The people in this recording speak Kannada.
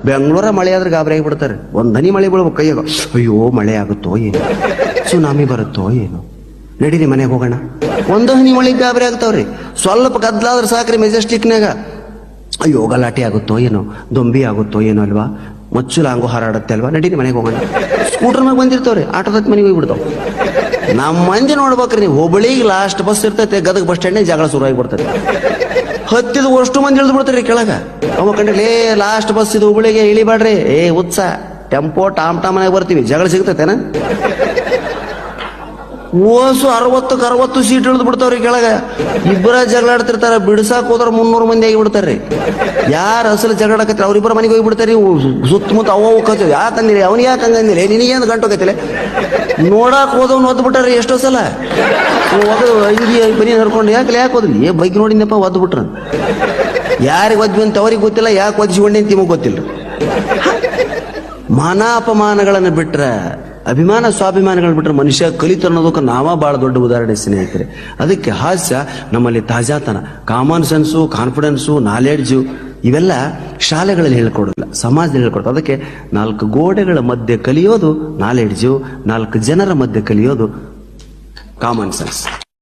ಬೆಂಗಳೂರ ಮಳೆ ಆದ್ರೆ ಗಾಬರಿ ಆಗಿಬಿಡ್ತಾರೆ. ಒಂದ್ ಹನಿ ಮಳೆ ಬೀಳ್ಬೇಕು ಕೈಯಾಗ, ಅಯ್ಯೋ ಮಳೆ ಆಗುತ್ತೋ ಏನು, ಸುನಾಮಿ ಬರುತ್ತೋ ಏನು, ನಡೀರಿ ಮನೆಗೆ ಹೋಗೋಣ. ಒಂದು ಹನಿ ಮಳೆಗೆ ಗಾಬರಿ ಆಗ್ತಾವ್ರಿ. ಸ್ವಲ್ಪ ಗದ್ಲಾದ್ರೆ ಸಾಕ್ರಿ ಮೆಜೆಸ್ಟಿಕ್ನಾಗ, ಅಯ್ಯೋ ಗಲಾಟೆ ಆಗುತ್ತೋ ಏನೋ, ದೊಂಬಿ ಆಗುತ್ತೋ ಏನೋ ಅಲ್ವಾ, ಮಚ್ಚುಲ ಹಂಗೋ ಹಾರಾಡುತ್ತೆ ಅಲ್ವಾ, ನಡೀರಿ ಮನೆಗೆ ಹೋಗೋಣ. ಸ್ಕೂಟರ್ ಮ್ಯಾಗ ಬಂದಿರ್ತಾವ್ರಿ, ಆಟೋದ ಮನೆಗೆ ಹೋಗ್ಬಿಡ್ತಾವ. ನಮ್ಮ ಮಂದಿ ನೋಡ್ಬೇಕ್ರಿ ನೀವು, ಹುಬ್ಬಳ್ಳಿಗೆ ಲಾಸ್ಟ್ ಬಸ್ ಇರ್ತೈತೆ, ಗದಗ ಬಸ್ ಸ್ಟ್ಯಾಂಡ್ ಜಾಗ ಶುರು ಆಗಿಬಿಡ್ತದೆ. ಹತ್ತಿದ ಅಷ್ಟು ಮಂದಿ ಇಳಿದು ಬಿಡ್ತಾರ್ರಿ ಕೆಳಗ. ಅವ ಕಂಡ್ರೆ ಲಾಸ್ಟ್ ಬಸ್ ಇದು ಹುಬ್ಬಳ್ಳಿಗೆ ಇಳಿಬೇಡ್ರಿ, ಉತ್ಸಾಹ ಟೆಂಪೋ ಟಾಮ್ ಮನೆಗೆ ಬರ್ತೀವಿ, ಜಗಳ ಸಿಗ್ತೈತೆನ. ಓಸು 60 ಸೀಟ್ ಇಳಿದು ಬಿಡ್ತಾವ್ರಿ ಕೆಳಗ. ಇಬ್ಬರ ಜಗಳ ಆಡ್ತಿರ್ತಾರ, ಬಿಡ್ಸಾಕ್ ಹೋದ್ರ 300 ಮಂದಿ ಆಗಿ ಬಿಡ್ತಾರ್ರಿ. ಯಾರು ಅಸಲು ಜಗಳ ಆಕತ್ರಿ ಅವ್ರಿಬ್ಬರ ಮನೆಗೆ ಹೋಗಿ ಬಿಡ್ತಾರಿ. ಸುತ್ತಮುತ್ತ ಅವ ಕತ್ತೀವಿ, ಯಾಕೆ ಅಂದಿರಿ, ಅವ್ನಿಗೆ ಯಾಕೆ ಹಂಗಂದಿರಿ, ನಿನಗೇನು ಗಂಟು ಹೋಗತ್ತಿಲ್ಲ. ನೋಡಾಕ್ ಹೋದವ್ನು ಒದ್ದು ಬಿಟ್ಟಾರ್ರಿ ಎಷ್ಟೋ ಸಲ. ಒದ್ದು ಅಂಗಿ ಬರೀ ಹರ್ಕೊಂಡು ಯಾಕೆ ಹೋದ್ರಿ, ಬೈಕ್ ನೋಡಿನಪ್ಪ ಒದ್ದು ಬಿಟ್ರ. ಯಾರಿಗೆ ಒದ್ವಿ ಅಂತ ಅವ್ರಿಗೆ ಗೊತ್ತಿಲ್ಲ, ಯಾಕೆ ಒದ್ಸಿಕೊಂಡೆ ಅಂತ ನಿಮಗೆ ಗೊತ್ತಿಲ್ಲ. ಮಾನ ಅಪಮಾನಗಳನ್ನು ಬಿಟ್ರ, ಅಭಿಮಾನ ಸ್ವಾಭಿಮಾನಗಳನ್ನ ಬಿಟ್ರೆ ಮನುಷ್ಯ ಕಲಿತು ಅನ್ನೋದಕ್ಕೆ ನಾವ ಬಹಳ ದೊಡ್ಡ ಉದಾಹರಣೆ ಸ್ನೇಹಿತರೆ. ಅದಕ್ಕೆ ಹಾಸ್ಯ ನಮ್ಮಲ್ಲಿ ತಾಜಾತನ, ಕಾಮನ್ ಸೆನ್ಸು, ಕಾನ್ಫಿಡೆನ್ಸು, ನಾಲೆಡ್ಜು ಇವೆಲ್ಲ ಶಾಲೆಗಳಲ್ಲಿ ಹೇಳ್ಕೊಡಲ್ಲ, ಸಮಾಜದಲ್ಲಿ ಹೇಳ್ಕೊಡ್ತಾರೆ. ಅದಕ್ಕೆ 4 ಗೋಡೆಗಳ ಮಧ್ಯೆ ಕಲಿಯೋದು ನಾಲೆಡ್ಜು, 4 ಜನರ ಮಧ್ಯೆ ಕಲಿಯೋದು ಕಾಮನ್ ಸೆನ್ಸ್.